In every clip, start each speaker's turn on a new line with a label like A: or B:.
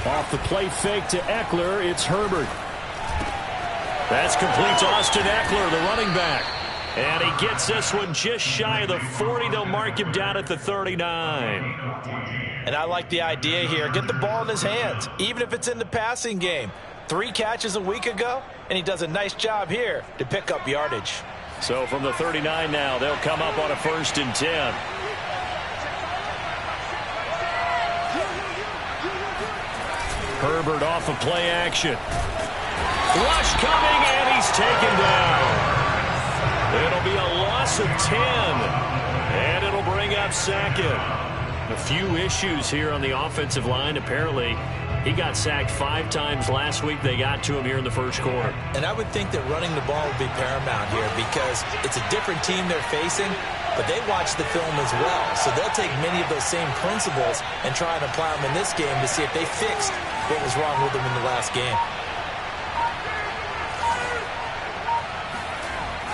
A: Off the play fake to Eckler, it's Herbert. That's complete to Austin Eckler, the running back. And he gets this one just shy of the 40. They'll mark him down at the 39.
B: And I like the idea here. Get the ball in his hands, even if it's in the passing game. 3 catches a week ago, and he does a nice job here to pick up yardage.
A: So from the 39 now, they'll come up on a 1st and 10. Herbert off of play action. Rush coming, and he's taken down. It'll be a loss of 10, and it'll bring up 2nd. A few issues here on the offensive line. Apparently, he got sacked 5 times last week. They got to him here in the first quarter.
B: And I would think that running the ball would be paramount here because it's a different team they're facing, but they watch the film as well. So they'll take many of those same principles and try and apply them in this game to see if they fixed what was wrong with them in the last game.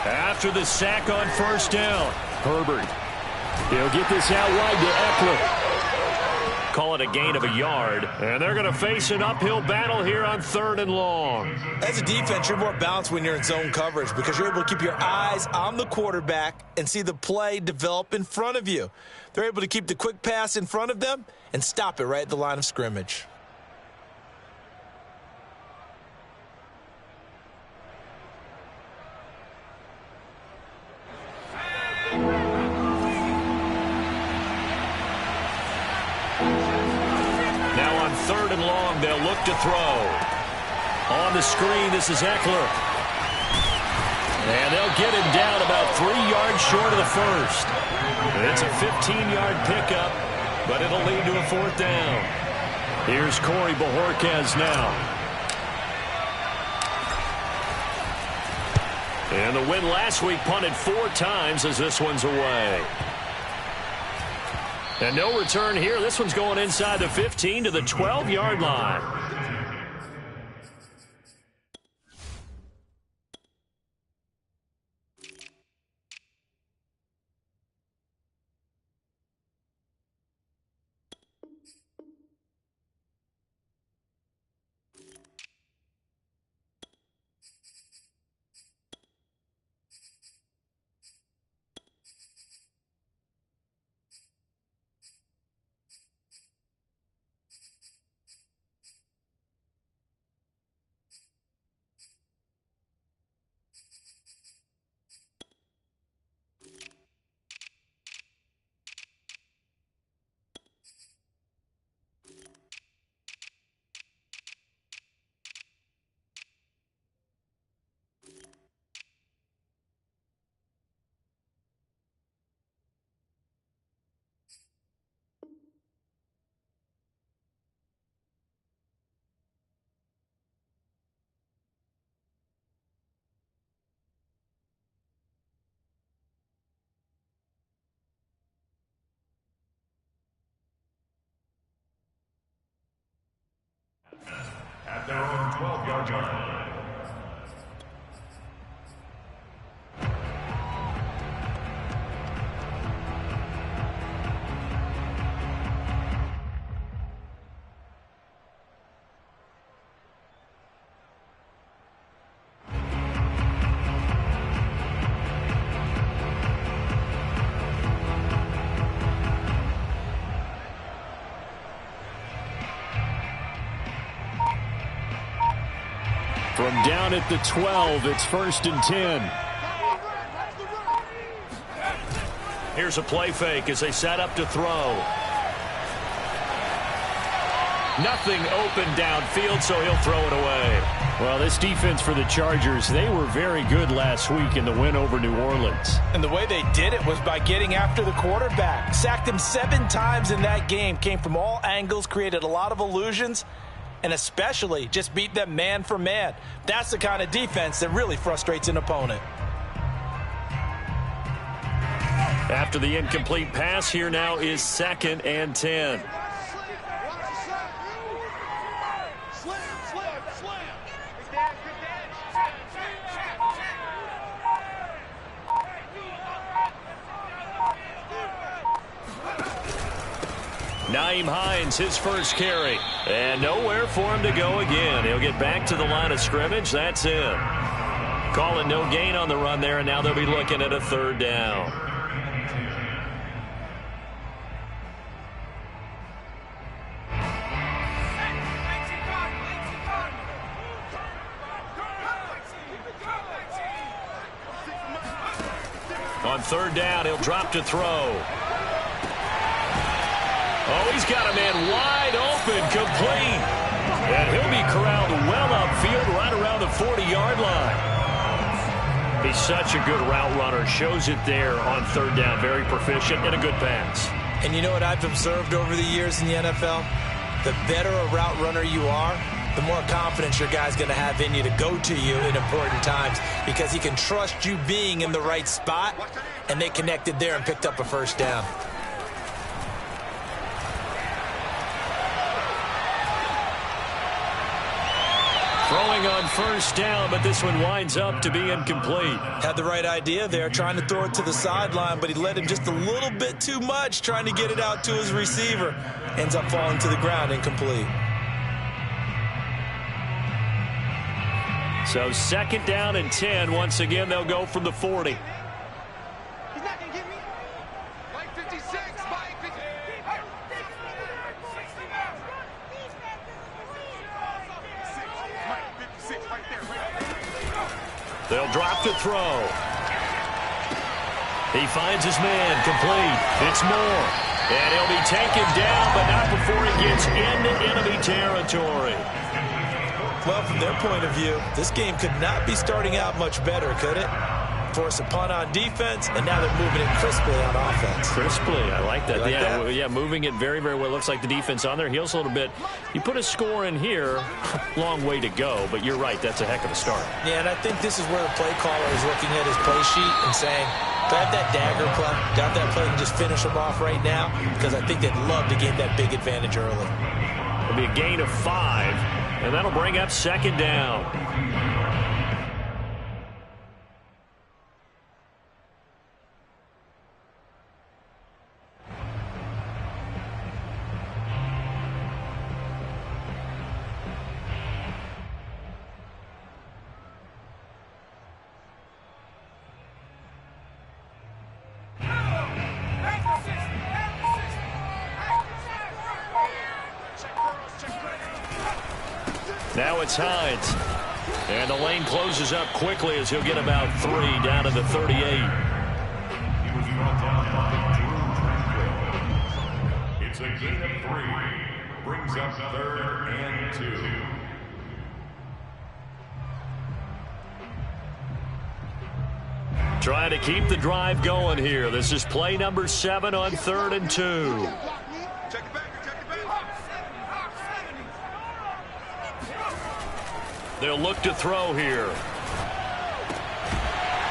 A: After the sack on 1st down, Herbert. He'll get this out wide to Eckler. Call it a gain of a yard, and they're going to face an uphill battle here on 3rd and long.
B: As a defense, you're more balanced when you're in zone coverage because you're able to keep your eyes on the quarterback and see the play develop in front of you. They're able to keep the quick pass in front of them and stop it right at the line of scrimmage.
A: Now on 3rd and long, they'll look to throw. On the screen, this is Eckler. And they'll get him down about 3 yards short of the 1st. It's a 15-yard pickup, but it'll lead to a 4th down. Here's Corey Bojorquez now. And the win last week punted 4 times as this one's away. And no return here. This one's going inside the 15 to the 12-yard line.
C: At their own 12-yard line.
A: From down at the 12, it's 1st and 10. Here's a play fake as they set up to throw. Nothing open downfield, so he'll throw it away. Well, this defense for the Chargers, they were very good last week in the win over New Orleans.
B: And the way they did it was by getting after the quarterback. Sacked him 7 times in that game. Came from all angles, created a lot of illusions, and especially just beat them man for man. That's the kind of defense that really frustrates an opponent.
A: After the incomplete pass, here now is 2nd and 10. Nyheim Hines, his first carry. And nowhere for him to go again. He'll get back to the line of scrimmage. That's it. Calling no gain on the run there, and now they'll be looking at a third down. On third down, he'll drop to throw. Oh, he's got a man wide open, complete. And he'll be corralled well upfield right around the 40-yard line. He's such a good route runner. Shows it there on third down. Very proficient and a good pass.
B: And you know what I've observed over the years in the NFL? The better a route runner you are, the more confidence your guy's going to have in you to go to you in important times because he can trust you being in the right spot, and they connected there and picked up a first down.
A: Throwing on first down, but this one winds up to be incomplete.
B: Had the right idea there, trying to throw it to the sideline, but he led him just a little bit too much, trying to get it out to his receiver. Ends up falling to the ground, incomplete.
A: So second down and 10. Once again, they'll go from the 40.
D: He's not going to get me. Mike 56, Mike 56.
A: They'll drop to throw. He finds his man, complete. It's Moore. And he'll be taken down, but not before he gets into enemy territory.
B: Well, from their point of view, this game could not be starting out much better, could it? Force a punt on defense, and now they're moving it crisply on offense.
A: Crisply, I like that.
B: Like that?
A: Yeah, moving it very, very well. Looks like the defense on their heels a little bit. You put a score in here, long way to go, but you're right, that's a heck of a start.
B: Yeah, and I think this is where the play caller is looking at his play sheet and saying, do I have that dagger play? Do I have that play and just finish them off right now? Because I think they'd love to gain that big advantage early.
A: It'll be a gain of 5, and that'll bring up second down. Now it's Hines. And the lane closes up quickly as he'll get about 3 down to the 38.
C: He was brought down by Drew Tranquil. It's a gain of 3. Brings up third and 2.
A: Trying to keep the drive going here. This is play number 7 on third and 2. They'll look to throw here.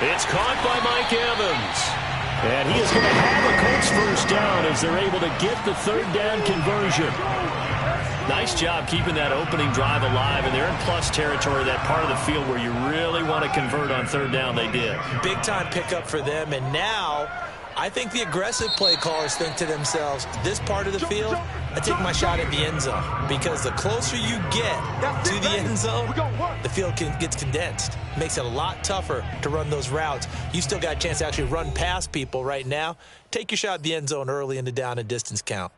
A: It's caught by Mike Evans. And he is going to have a Colts first down as they're able to get the third down conversion. Nice job keeping that opening drive alive, and they're in plus territory, that part of the field where you really want to convert on third down. They did.
B: Big time pickup for them, and now I think the aggressive play callers think to themselves, this part of the field, I take my shot at the end zone, because the closer you get to the end zone, the field gets condensed. Makes it a lot tougher to run those routes. You still got a chance to actually run past people right now. Take your shot at the end zone early in the down and distance count.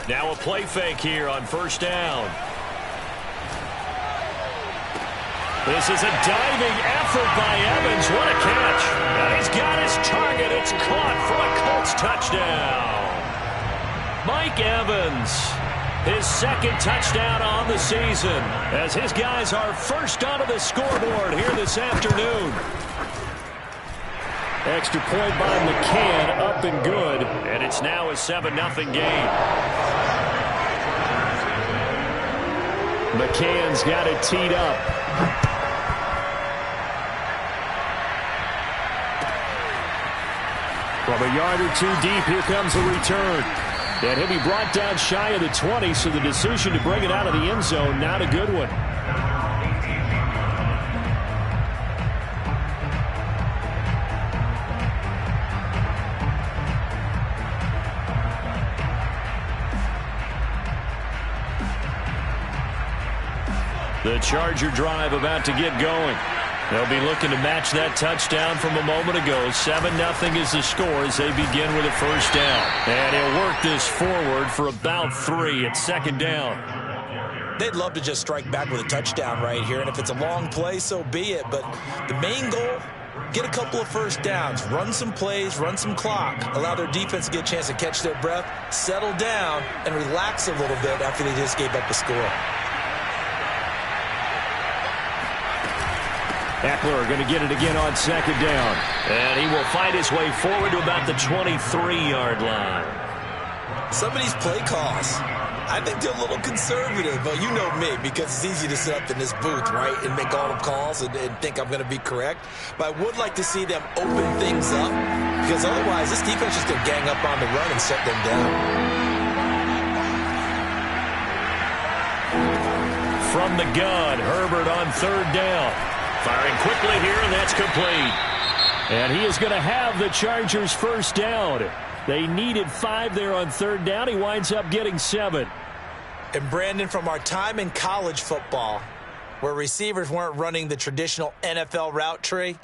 A: Now a play fake here on first down. This is a diving effort by Evans. What a catch. And he's got his target. It's caught for a Colts touchdown. Mike Evans, his second touchdown on the season, as his guys are first onto the scoreboard here this afternoon. Extra point by McCann, up and good. And it's now a 7-0 game. McCann's got it teed up. From a yard or two deep, here comes the return. And he'll be brought down shy of the 20, so the decision to bring it out of the end zone, not a good one. The Charger drive about to get going. They'll be looking to match that touchdown from a moment ago. 7-0 is the score as they begin with a first down. And he'll work this forward for about 3 at second down.
B: They'd love to just strike back with a touchdown right here, and if it's a long play, so be it. But the main goal, get a couple of first downs, run some plays, run some clock, allow their defense to get a chance to catch their breath, settle down, and relax a little bit after they just gave up a score.
A: Eckler going to get it again on second down. And he will find his way forward to about the 23-yard line.
B: Some of these play calls, I think they're a little conservative. But you know me, because it's easy to sit up in this booth, right, and make all the calls and think I'm going to be correct. But I would like to see them open things up, because otherwise this defense is going to gang up on the run and shut them down.
A: From the gun, Herbert on third down. Firing quickly here, and that's complete. And he is going to have the Chargers first down. They needed 5 there on third down. He winds up getting 7.
B: And Brandon, from our time in college football, where receivers weren't running the traditional NFL route tree,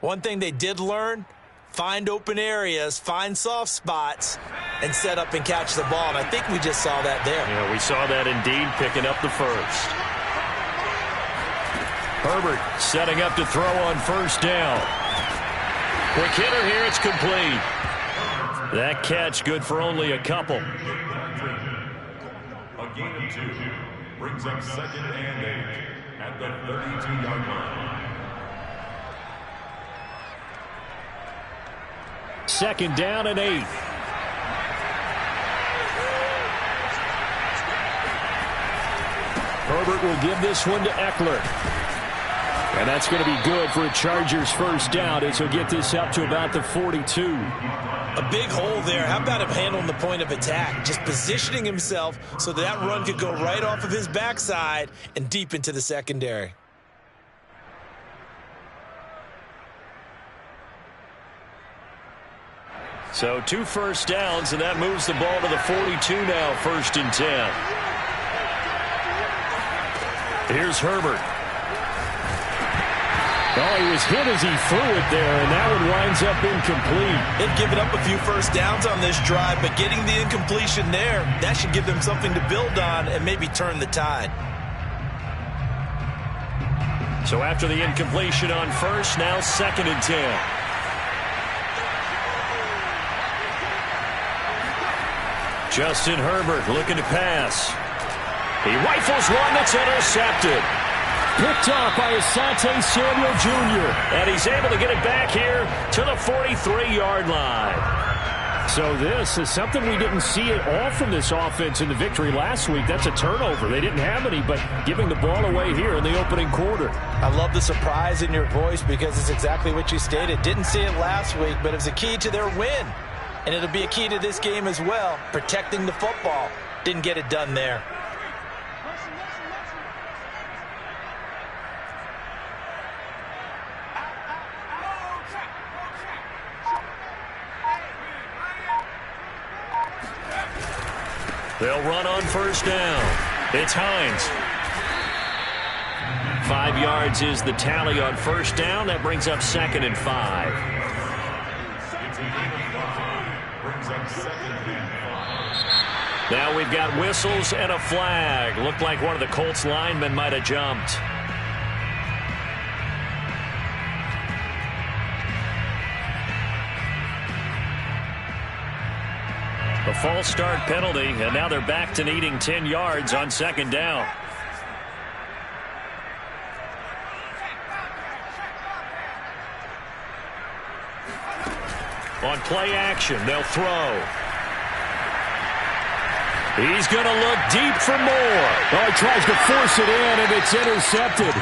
B: one thing they did learn, find open areas, find soft spots, and set up and catch the ball. And I think we just saw that there.
A: Yeah, we saw that indeed, picking up the first. Herbert setting up to throw on first down. Quick hitter here, it's complete. That catch good for only a couple.
C: A gain of 2 brings up 2nd and 8 at the 32-yard line.
A: Second down and 8. Herbert will give this one to Eckler. And that's going to be good for a Chargers first down as he'll get this up to about the 42.
B: A big hole there. How about him handling the point of attack? Just positioning himself so that run could go right off of his backside and deep into the secondary.
A: So 2 first downs, and that moves the ball to the 42 now, 1st and 10. Here's Herbert. Oh, he was hit as he threw it there, and that one winds up incomplete.
B: They've given up a few first downs on this drive, but getting the incompletion there, that should give them something to build on and maybe turn the tide.
A: So after the incompletion on first, now 2nd and 10. Justin Herbert looking to pass. He rifles one that's intercepted. Picked off by Asante Samuel Jr. And he's able to get it back here to the 43-yard line. So this is something we didn't see at all from this offense in the victory last week. That's a turnover. They didn't have any, but giving the ball away here in the opening quarter.
B: I love the surprise in your voice because it's exactly what you stated. Didn't see it last week, but it was a key to their win. And it'll be a key to this game as well, protecting the football. Didn't get it done there.
A: They'll run on first down. It's Hines. 5 yards is the tally on first down. That brings up 2nd and 5. Now we've got whistles and a flag. Looked like one of the Colts linemen might have jumped. A false start penalty, and now they're back to needing 10 yards on second down. On play action, they'll throw. He's going to look deep for more.
E: Oh, he tries to force it in, and it's intercepted.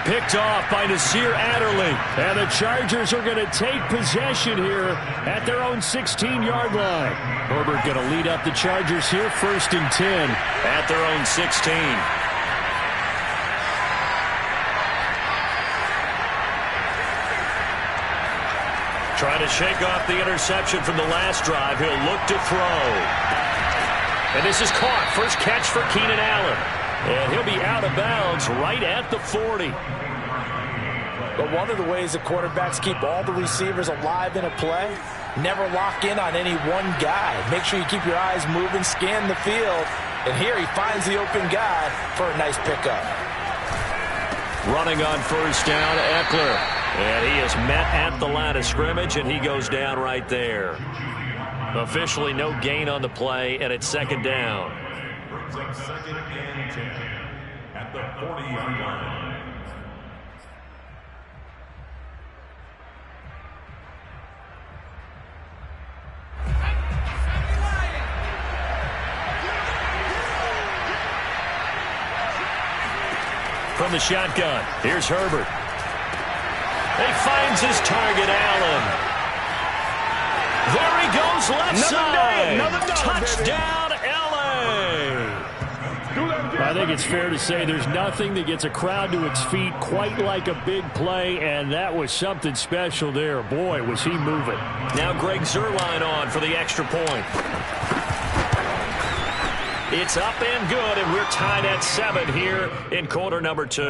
A: Picked off by Nasir Adderley. And the Chargers are going to take possession here at their own 16-yard line. Herbert going to lead up the Chargers here, 1st and 10 at their own 16. Trying to shake off the interception from the last drive. He'll look to throw. And this is caught. First catch for Keenan Allen. And he'll be out of bounds right at the 40.
B: But one of the ways that quarterbacks keep all the receivers alive in a play, never lock in on any one guy. Make sure you keep your eyes moving, scan the field. And here he finds the open guy for a nice pickup.
A: Running on 1st down, Eckler. And he is met at the line of scrimmage, and he goes down right there. Officially no gain on the play, and it's 2nd down.
C: Brings up 2nd and 10 at the 40-yard line.
A: From the shotgun, here's Herbert. He finds his target, Allen. There he goes, left side. Touchdown, L.A.
E: I think it's fair to say there's nothing that gets a crowd to its feet quite like a big play, and that was something special there. Boy, was he moving.
A: Now Greg Zuerlein on for the extra point. It's up and good, and we're tied at 7 here in quarter number 2.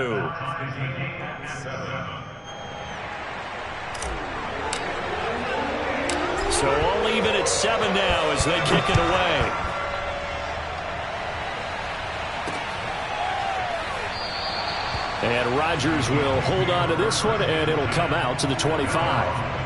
A: So all even at 7 now as they kick it away. And Rodgers will hold on to this one, and it'll come out to the 25.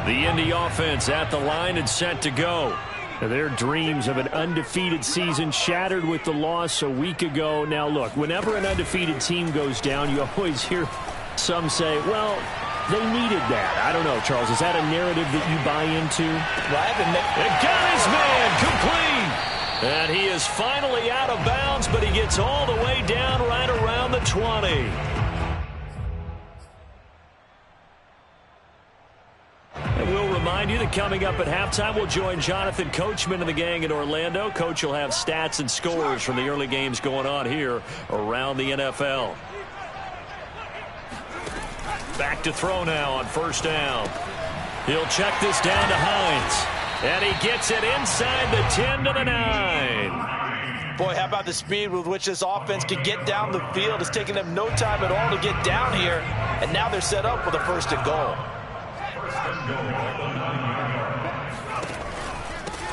A: The Indy offense at the line and set to go.
E: Their dreams of an undefeated season shattered with the loss a week ago. Now, look, whenever an undefeated team goes down, you always hear some say, well, they needed that. I don't know, Charles. Is that a narrative that you buy into?
A: It got his man complete. And he is finally out of bounds, but he gets all the way down right around the 20. And we'll remind you that coming up at halftime, we'll join Jonathan Coachman and the gang in Orlando. Coach will have stats and scores from the early games going on here around the NFL. Back to throw now on 1st down. He'll check this down to Hines. And he gets it inside the 10 to the 9.
B: Boy, how about the speed with which this offense can get down the field? It's taking them no time at all to get down here. And now they're set up with a 1st and goal.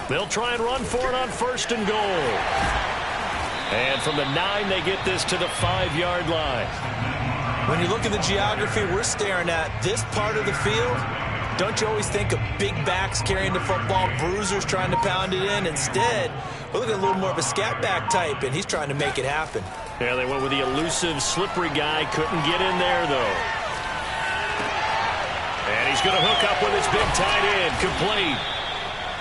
A: They'll try and run for it on 1st and goal. And from the 9, they get this to the 5-yard line.
B: When you look at the geography we're staring at, this part of the field, don't you always think of big backs carrying the football, bruisers trying to pound it in? Instead, we're looking at a little more of a scat back type, and he's trying to make it happen.
A: Yeah, they went with the elusive, slippery guy. Couldn't get in there, though. And he's going to hook up with his big tight end. Complete.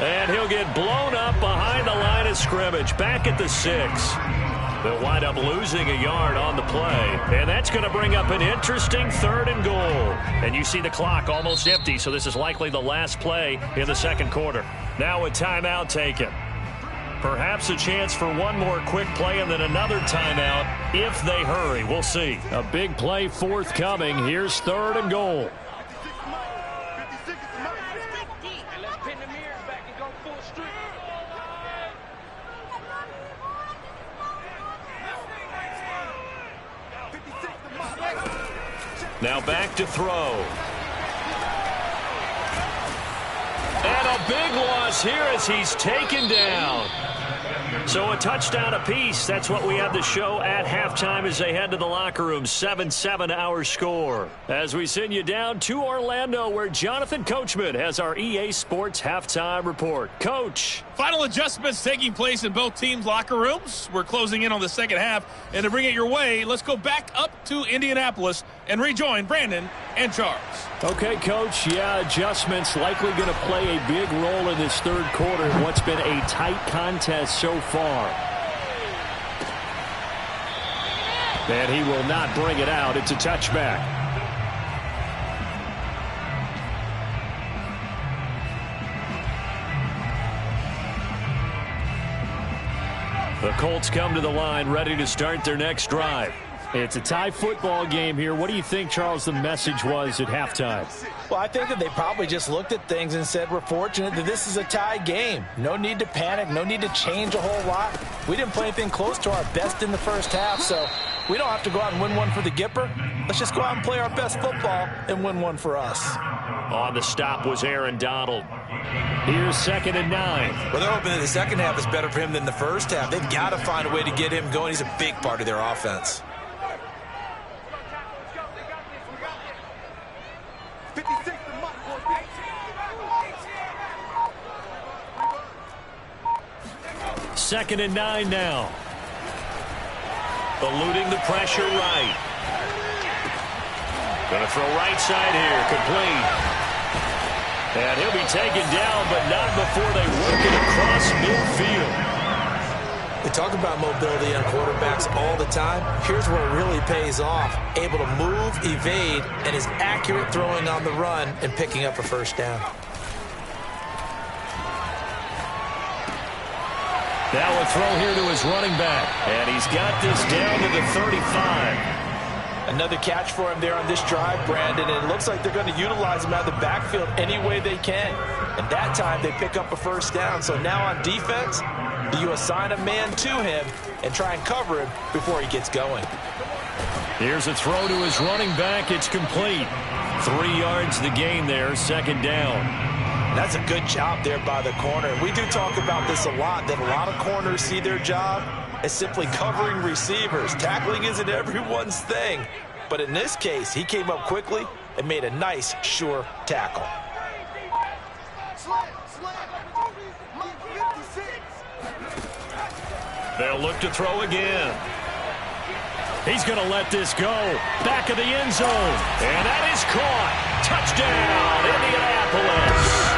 A: And he'll get blown up behind the line of scrimmage. Back at the 6. They'll wind up losing a yard on the play. And that's going to bring up an interesting 3rd and goal. And you see the clock almost empty, so this is likely the last play in the 2nd quarter. Now a timeout taken. Perhaps a chance for one more quick play and then another timeout if they hurry. We'll see.
E: A big play forthcoming. Here's 3rd and goal.
A: Now back to throw. And a big loss here as he's taken down.
E: So a touchdown apiece. That's what we have to show at halftime as they head to the locker room. 7-7 our score. As we send you down to Orlando, where Jonathan Coachman has our EA Sports halftime report. Coach.
F: Final adjustments taking place in both teams' locker rooms. We're closing in on the second half. And to bring it your way, let's go back up to Indianapolis and rejoin Brandon and Charles.
E: Okay, Coach. Yeah, adjustments likely going to play a big role in this third quarter in what's been a tight contest so far. And he will not bring it out. It's a touchback. The Colts come to the line ready to start their next drive. It's a tie football game here. What do you think, Charles, the message was at halftime?
B: Well, I think that they probably just looked at things and said, we're fortunate that this is a tie game. No need to panic. No need to change a whole lot. We didn't play anything close to our best in the first half, so we don't have to go out and win one for the Gipper. Let's just go out and play our best football and win one for us.
E: On the stop was Aaron Donald. Here's 2nd and 9.
B: Well, they're hoping that the second half is better for him than the first half. They've got to find a way to get him going. He's a big part of their offense.
E: 2nd and 9 now. Eluding the pressure right. Going to throw right side here. Complete. And he'll be taken down, but not before they work it across midfield.
B: We talk about mobility on quarterbacks all the time. Here's where it really pays off. Able to move, evade, and is accurate throwing on the run and picking up a first down.
E: Now a throw here to his running back. And he's got this down to the 35.
B: Another catch for him there on this drive, Brandon, and it looks like they're going to utilize him out of the backfield any way they can. And that time they pick up a first down. So now on defense, do you assign a man to him and try and cover him before he gets going?
E: Here's a throw to his running back. It's complete. 3 yards the gain there, 2nd down.
B: That's a good job there by the corner. We do talk about this a lot, that a lot of corners see their job as simply covering receivers. Tackling isn't everyone's thing. But in this case, he came up quickly and made a nice, sure tackle.
E: They'll look to throw again. He's going to let this go. Back of the end zone. And that is caught. Touchdown, Indianapolis.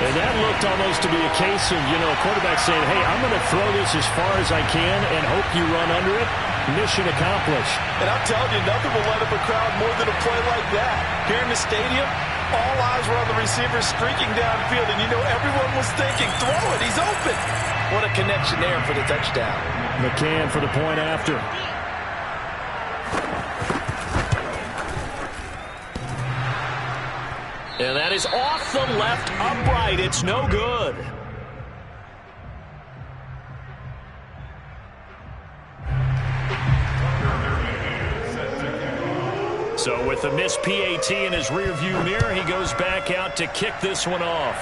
E: And that looked almost to be a case of, a quarterback saying, hey, I'm going to throw this as far as I can and hope you run under it. Mission accomplished.
B: And I'm telling you, nothing will light up a crowd more than a play like that. Here in the stadium, all eyes were on the receiver streaking downfield, and everyone was thinking, throw it, he's open. What a connection there for the touchdown.
E: McCann for the point after. And that is off the left upright. It's no good. So with the missed PAT in his rearview mirror, he goes back out to kick this one off.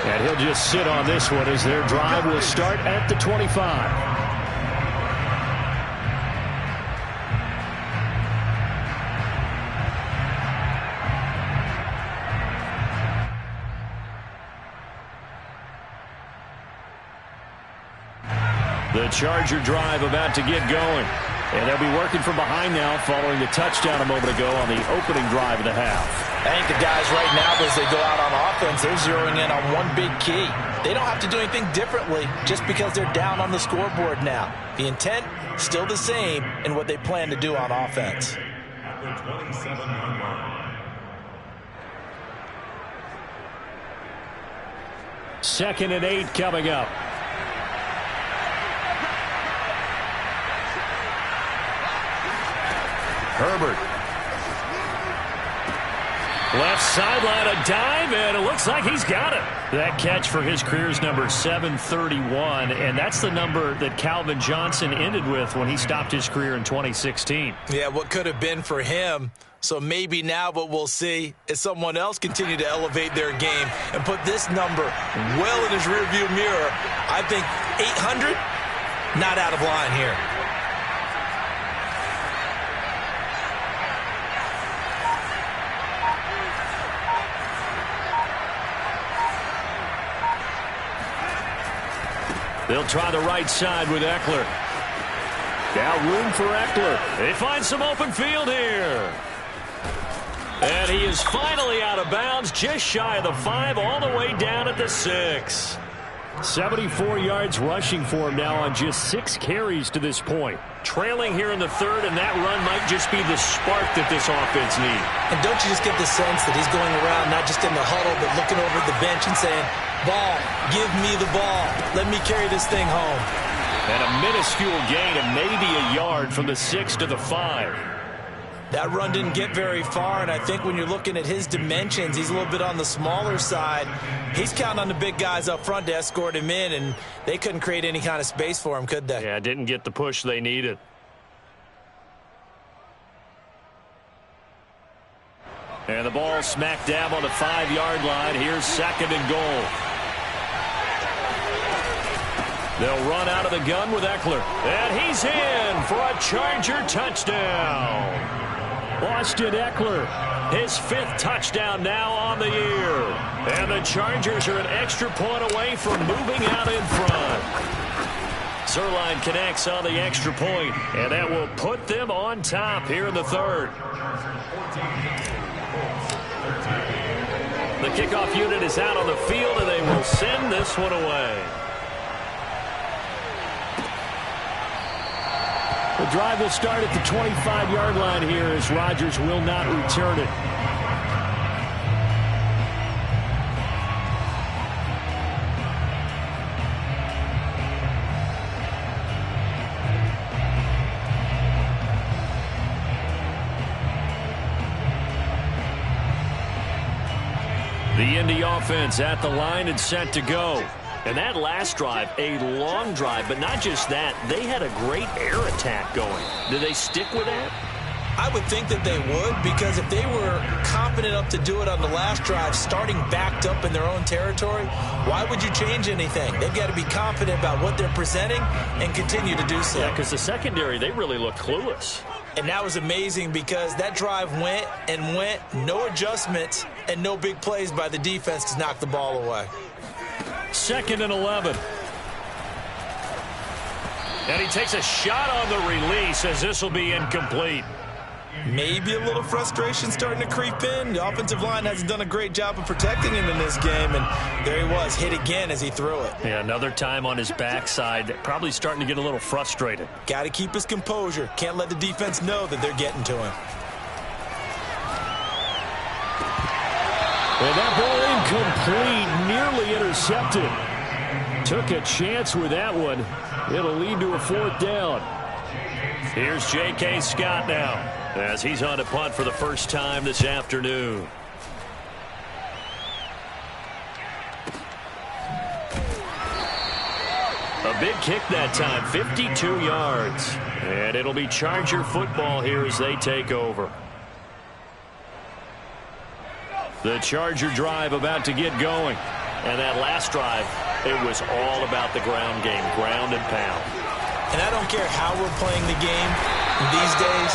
E: And he'll just sit on this one as their drive will start at the 25. The Charger drive about to get going. And they'll be working from behind now following the touchdown a moment ago on the opening drive of the half.
B: I think the guys right now, as they go out on offense, they're zeroing in on one big key. They don't have to do anything differently just because they're down on the scoreboard now. The intent, still the same in what they plan to do on offense.
C: At the 27-yard line.
E: 2nd and 8 coming up. Herbert. Left sideline, a dive, and it looks like he's got it. That catch for his career's number 731, and that's the number that Calvin Johnson ended with when he stopped his career in 2016.
B: Yeah, what could have been for him So maybe now what we'll see is someone else continue to elevate their game and put this number well in his rearview mirror. I think 800, not out of line here.
E: They'll try the right side with Eckler. Now room for Eckler. They find some open field here. And he is finally out of bounds, just shy of the 5, all the way down at the 6. 74 yards rushing for him now on just 6 carries to this point. Trailing here in the 3rd, and that run might just be the spark that this offense needs.
B: And don't you just get the sense that he's going around not just in the huddle, but looking over at the bench and saying, ball, give me the ball. Let me carry this thing home.
E: And a minuscule gain of maybe a yard from the 6 to the 5.
B: That run didn't get very far, and I think when you're looking at his dimensions, he's a little bit on the smaller side. He's counting on the big guys up front to escort him in, and they couldn't create any kind of space for him, could they?
E: Yeah, didn't get the push they needed. And the ball smack dab on the 5-yard line. Here's 2nd and goal. They'll run out of the gun with Eckler. And he's in for a Charger touchdown. Austin Eckler, his 5th touchdown now on the year. And the Chargers are an extra point away from moving out in front. Zerline connects on the extra point, and that will put them on top here in the 3rd. The kickoff unit is out on the field, and they will send this one away. The drive will start at the 25-yard line here as Rodgers will not return it. The Indy offense at the line and set to go. And that last drive, a long drive, but not just that, they had a great air attack going. Do they stick with that?
B: I would think that they would, because if they were confident enough to do it on the last drive, starting backed up in their own territory, why would you change anything? They've got to be confident about what they're presenting and continue to do so.
E: Yeah, because the secondary, they really look clueless.
B: And that was amazing because that drive went and went, no adjustments, and no big plays by the defense to knock the ball away.
E: 2nd and 11. And he takes a shot on the release as this will be incomplete.
B: Maybe a little frustration starting to creep in. The offensive line hasn't done a great job of protecting him in this game, and there he was, hit again as he threw it.
E: Yeah, another time on his backside, probably starting to get a little frustrated.
B: Got to keep his composure. Can't let the defense know that they're getting to him.
E: And that ball incomplete, nearly intercepted. Took a chance with that one. It'll lead to a 4th down. Here's J.K. Scott now, as he's on a punt for the first time this afternoon. A big kick that time, 52 yards. And it'll be Charger football here as they take over. The Charger drive about to get going. And that last drive, it was all about the ground game, ground and pound.
B: And I don't care how we're playing the game these days,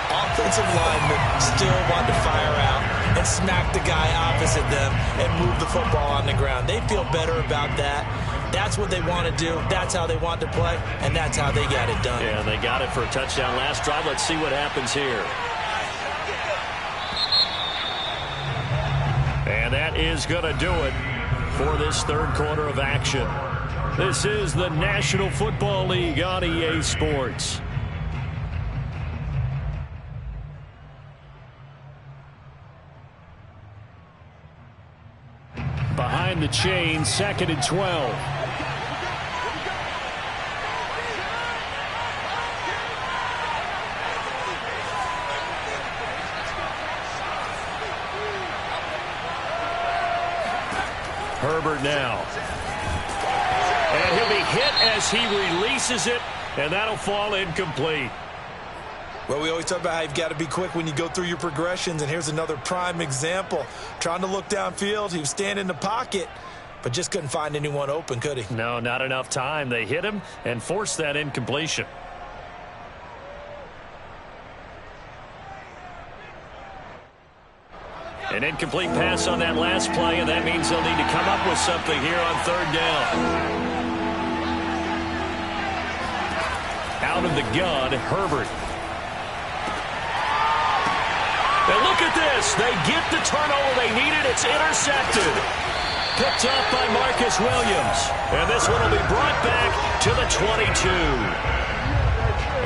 B: offensive linemen still want to fire out and smack the guy opposite them and move the football on the ground. They feel better about that. That's what they want to do. That's how they want to play, and that's how they got it done.
E: Yeah, they got it for a touchdown last drive. Let's see what happens here. And that is going to do it for this 3rd quarter of action. This is the National Football League on EA Sports. Behind the chain, 2nd and 12. Herbert now. And he'll be hit as he releases it, and that'll fall incomplete.
B: Well, we always talk about how you've got to be quick when you go through your progressions, and here's another prime example. Trying to look downfield, he was standing in the pocket, but just couldn't find anyone open, could he?
E: No, not enough time. They hit him and forced that incompletion. An incomplete pass on that last play, and that means they'll need to come up with something here on third down. Out of the gun, Herbert. And look at this. They get the turnover they needed. It's intercepted. Picked up by Marcus Williams. And this one will be brought back to the 22.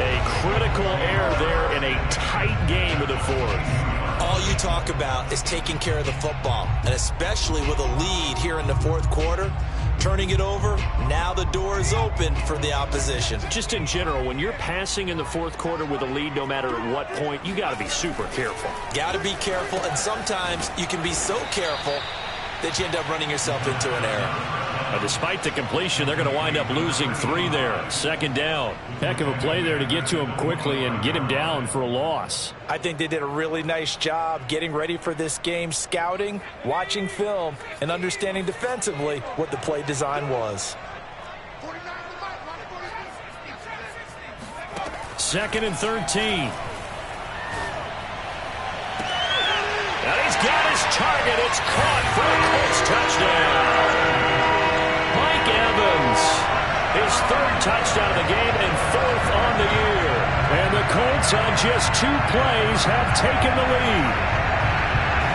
E: A critical error there in a tight game of the fourth.
B: All you talk about is taking care of the football, and especially with a lead here in the fourth quarter, turning it over, now the door is open for the opposition.
E: Just in general, when you're passing in the fourth quarter with a lead, no matter at what point, you got to be super careful.
B: Got to be careful, and sometimes you can be so careful that you end up running yourself into an error.
E: Despite the completion, they're going to wind up losing 3 there. Second down. Heck of a play there to get to him quickly and get him down for a loss.
B: I think they did a really nice job getting ready for this game, scouting, watching film, and understanding defensively what the play design was.
E: 2nd and 13. And he's got his target. It's caught for a Colts touchdown. Mike Evans, his 3rd touchdown of the game and 4th on the year. And the Colts on just 2 plays have taken the lead.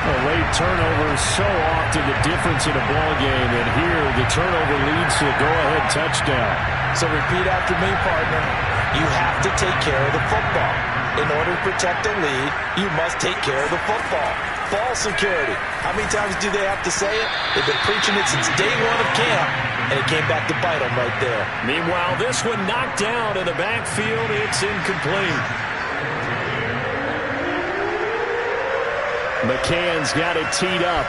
E: A late turnover is so often the difference in a ball game, and here the turnover leads to a go-ahead touchdown.
B: So repeat after me, partner. You have to take care of the football. In order to protect a lead, you must take care of the football. Ball security. How many times do they have to say it? They've been preaching it since day 1 of camp, and it came back to bite them right there.
E: Meanwhile, this one knocked down in the backfield. It's incomplete. McCann's got it teed up.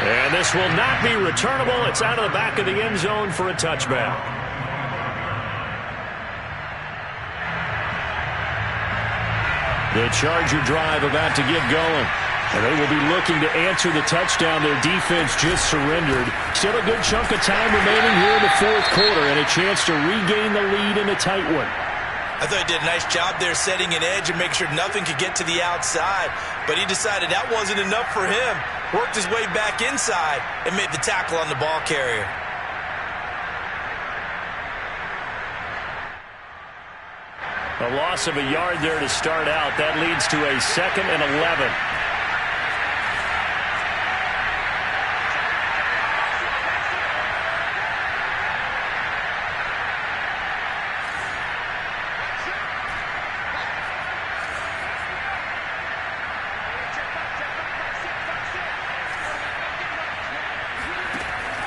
E: And this will not be returnable. It's out of the back of the end zone for a touchback. The Charger drive about to get going. And they will be looking to answer the touchdown their defense just surrendered. Still a good chunk of time remaining here in the fourth quarter and a chance to regain the lead in a tight one.
B: I thought he did a nice job there setting an edge and make sure nothing could get to the outside. But he decided that wasn't enough for him. Worked his way back inside and made the tackle on the ball carrier.
E: A loss of a yard there to start out. That leads to a 2nd and 11.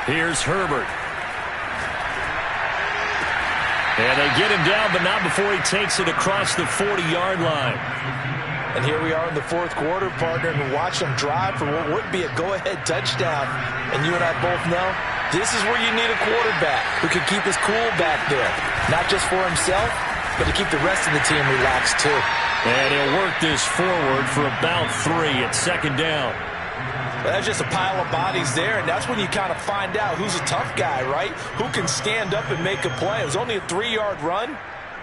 E: Here's Herbert. And they get him down, but not before he takes it across the 40-yard line.
B: And here we are in the fourth quarter, partner, and watch them drive for what would be a go-ahead touchdown. And you and I both know this is where you need a quarterback who can keep his cool back there. Not just for himself, but to keep the rest of the team relaxed too.
E: And he'll work this forward for about 3 at 2nd down.
B: Well, that's just a pile of bodies there, and that's when you kind of find out who's a tough guy, right? Who can stand up and make a play. It was only a 3-yard run,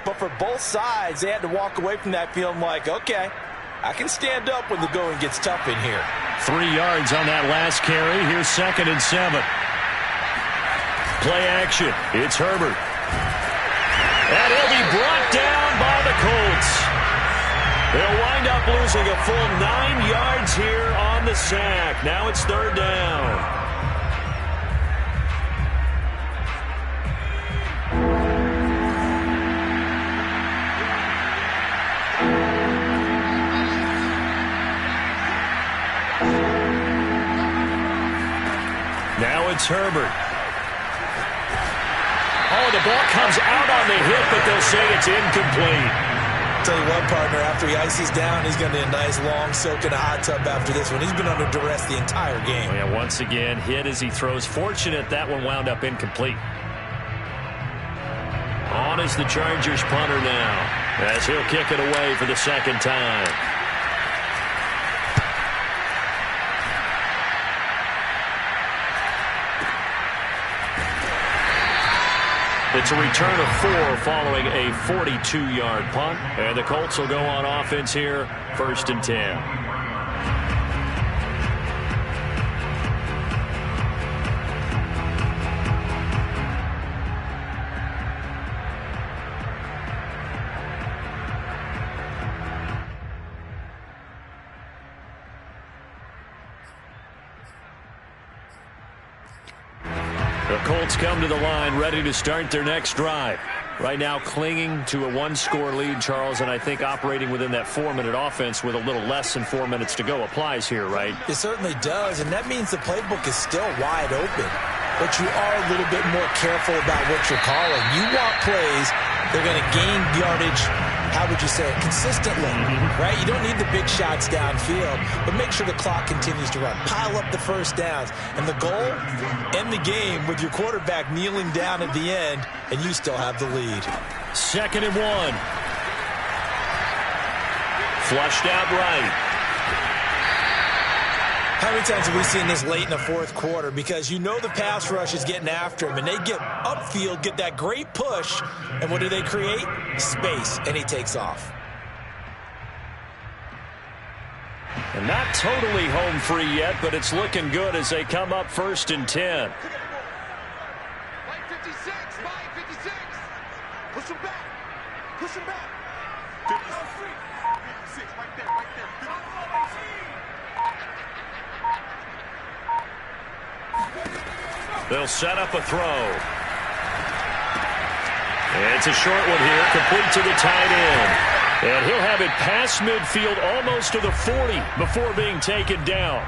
B: but for both sides, they had to walk away from that feeling like, okay, I can stand up when the going gets tough in here.
E: 3 yards on that last carry. Here's 2nd and 7. Play action. It's Herbert. And he'll be brought down by the Colts. They'll wind up losing a full 9 yards here on the sack. Now it's 3rd down. Now it's Herbert. Oh, the ball comes out on the hit, but they'll say it's incomplete.
B: Tell you what, partner, after he ices down, he's going to need a nice long soak in a hot tub after this one. He's been under duress the entire game.
E: Yeah, once again, hit as he throws. Fortunate that one wound up incomplete. on as the Chargers punter now, as he'll kick it away for the second time. It's a return of 4 following a 42-yard punt. And the Colts will go on offense here, 1st and 10. The Colts come to the line ready to start their next drive. Right now clinging to a 1-score lead, Charles, and I think operating within that 4-minute offense with a little less than 4 minutes to go applies here, right?
B: It certainly does, and that means the playbook is still wide open. But you are a little bit more careful about what you're calling. You want plays that are going to gain yardage, how would you say it, consistently, right? You don't need the big shots downfield, but make sure the clock continues to run. Pile up the first downs. And the goal, end the game with your quarterback kneeling down at the end, and you still have the lead.
E: 2nd and 1. Flushed out right.
B: How many times have we seen this late in the 4th quarter? Because you know the pass rush is getting after him, and they get upfield, get that great push, and what do they create? Space, and he takes off.
E: And not totally home free yet, but it's looking good as they come up 1st and 10.
D: Like 56, Mike 56. Push him back. Push him back. 56, right there, right there.
E: They'll set up a throw. It's a short one here, complete to the tight end. And he'll have it past midfield almost to the 40 before being taken down.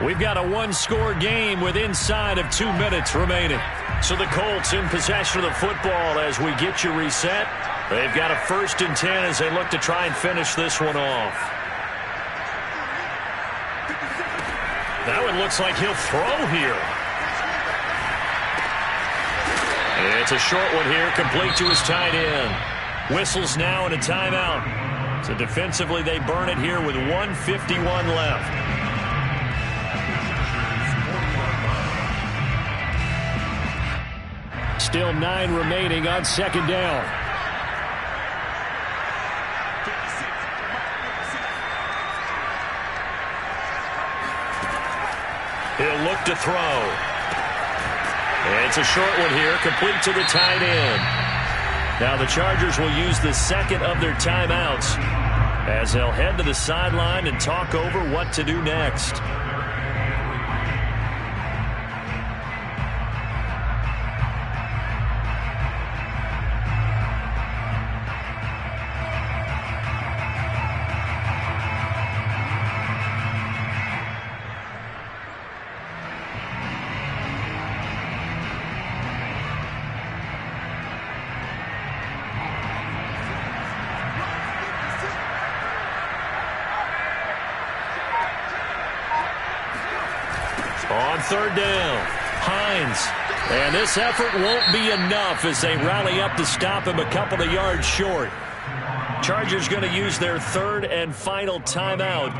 E: We've got a 1-score game with inside of 2 minutes remaining. So the Colts in possession of the football as we get you reset. They've got a 1st and 10 as they look to try and finish this one off. That one looks like he'll throw here. It's a short one here, complete to his tight end. Whistles now and a timeout. So defensively they burn it here with 1:51 left. Still 9 remaining on 2nd down. He'll look to throw. It's a short one here, complete to the tight end. Now the Chargers will use the 2nd of their timeouts as they'll head to the sideline and talk over what to do next. On 3rd down, Hines. And this effort won't be enough as they rally up to stop him a couple of yards short. Chargers going to use their 3rd and final timeout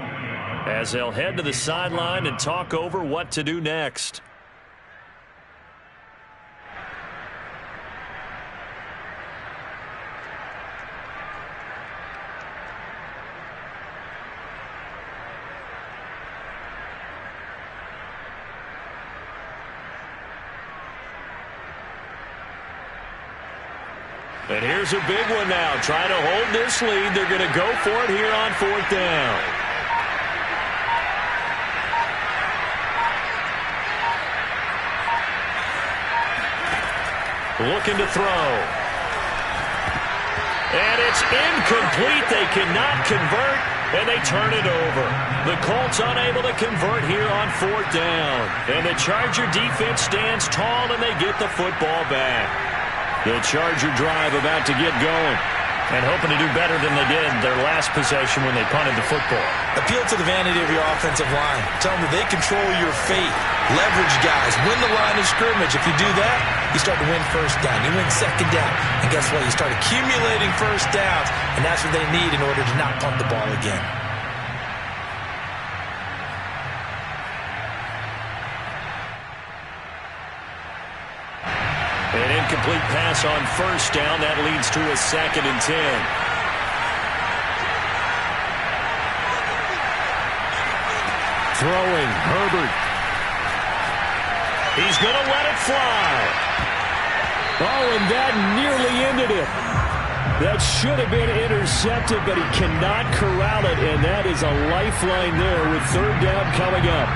E: as they'll head to the sideline and talk over what to do next. And here's a big one now. Trying to hold this lead. They're going to go for it here on 4th down. Looking to throw. And it's incomplete. They cannot convert, and they turn it over. The Colts unable to convert here on 4th down. And the Charger defense stands tall, and they get the football back. The Charger drive about to get going and hoping to do better than they did their last possession when they punted the football.
B: Appeal to the vanity of your offensive line. Tell them that they control your fate. Leverage guys. Win the line of scrimmage. If you do that, you start to win first down. You win second down. And guess what? You start accumulating first downs, and that's what they need in order to not punt the ball again.
E: An incomplete pass on first down. That leads to a 2nd and 10. Throwing, Herbert. He's going to let it fly. Oh, and that nearly ended it. That should have been intercepted, but he cannot corral it, and that is a lifeline there with 3rd down coming up.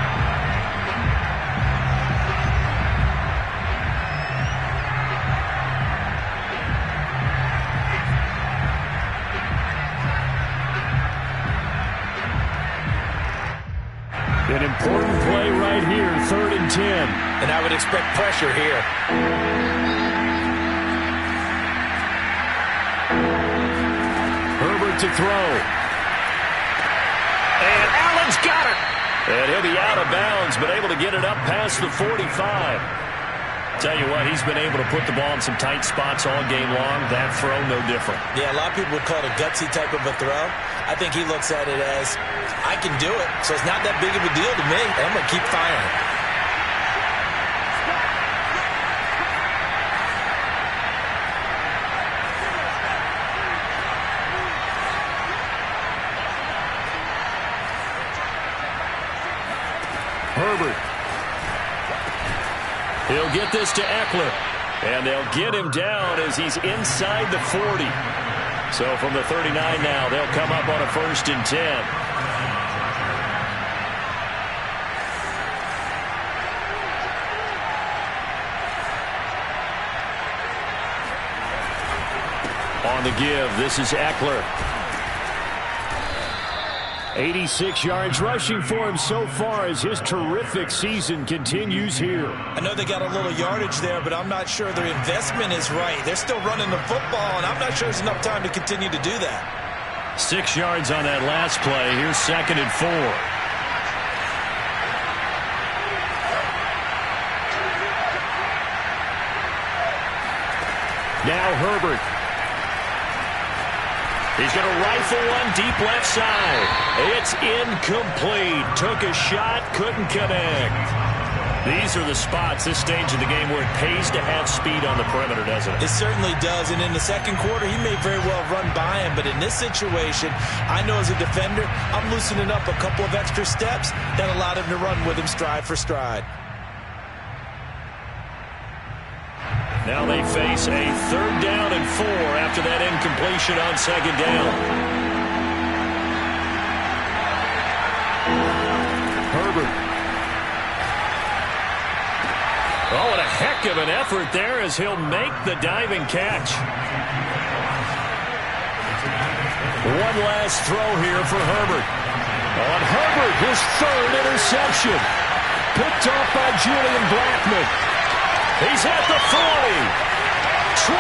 E: An important play right here, 3rd and 10.
B: And I would expect pressure here.
E: Herbert to throw. And Allen's got it. And he'll be out of bounds, but able to get it up past the 45. Tell you what, he's been able to put the ball in some tight spots all game long. That throw, no different.
B: Yeah, a lot of people would call it a gutsy type of a throw. I think he looks at it as, I can do it, so it's not that big of a deal to me, and I'm going to keep firing.
E: Herbert. He'll get this to Eckler. And they'll get him down as he's inside the 40. So from the 39 now, they'll come up on a 1st and 10. On the give, this is Eckler. 86 yards rushing for him so far as his terrific season continues here.
B: I know they got a little yardage there, but I'm not sure their investment is right. They're still running the football, and I'm not sure there's enough time to continue to do that.
E: 6 yards on that last play. Here's 2nd and 4. Now Herbert. He's going to rifle one deep left side. It's incomplete. Took a shot, couldn't connect. These are the spots, this stage of the game, where it pays to have speed on the perimeter, doesn't it?
B: It certainly does, and in the second quarter, he may very well run by him, but in this situation, I know as a defender, I'm loosening up a couple of extra steps that allowed him to run with him stride for stride.
E: Now they face a 3rd down and 4 after that incompletion on 2nd down. Herbert. Oh, and a heck of an effort there as he'll make the diving catch. One last throw here for Herbert. On Herbert, his 3rd interception. Picked off by Julian Blackmon. He's at the 40, 20,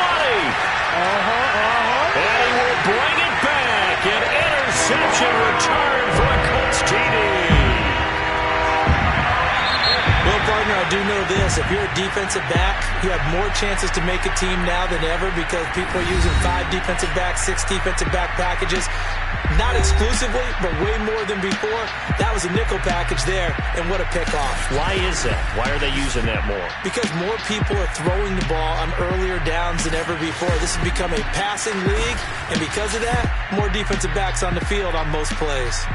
E: and he will bring it back. An interception return for a Colts TD.
B: Well, partner, I do know this. If you're a defensive back, you have more chances to make a team now than ever because people are using 5 defensive backs, 6 defensive back packages. Not exclusively, but way more than before. That was a nickel package there, and what a pickoff.
E: Why is that? Why are they using that more?
B: Because more people are throwing the ball on earlier downs than ever before. This has become a passing league, and because of that, more defensive backs on the field on most plays.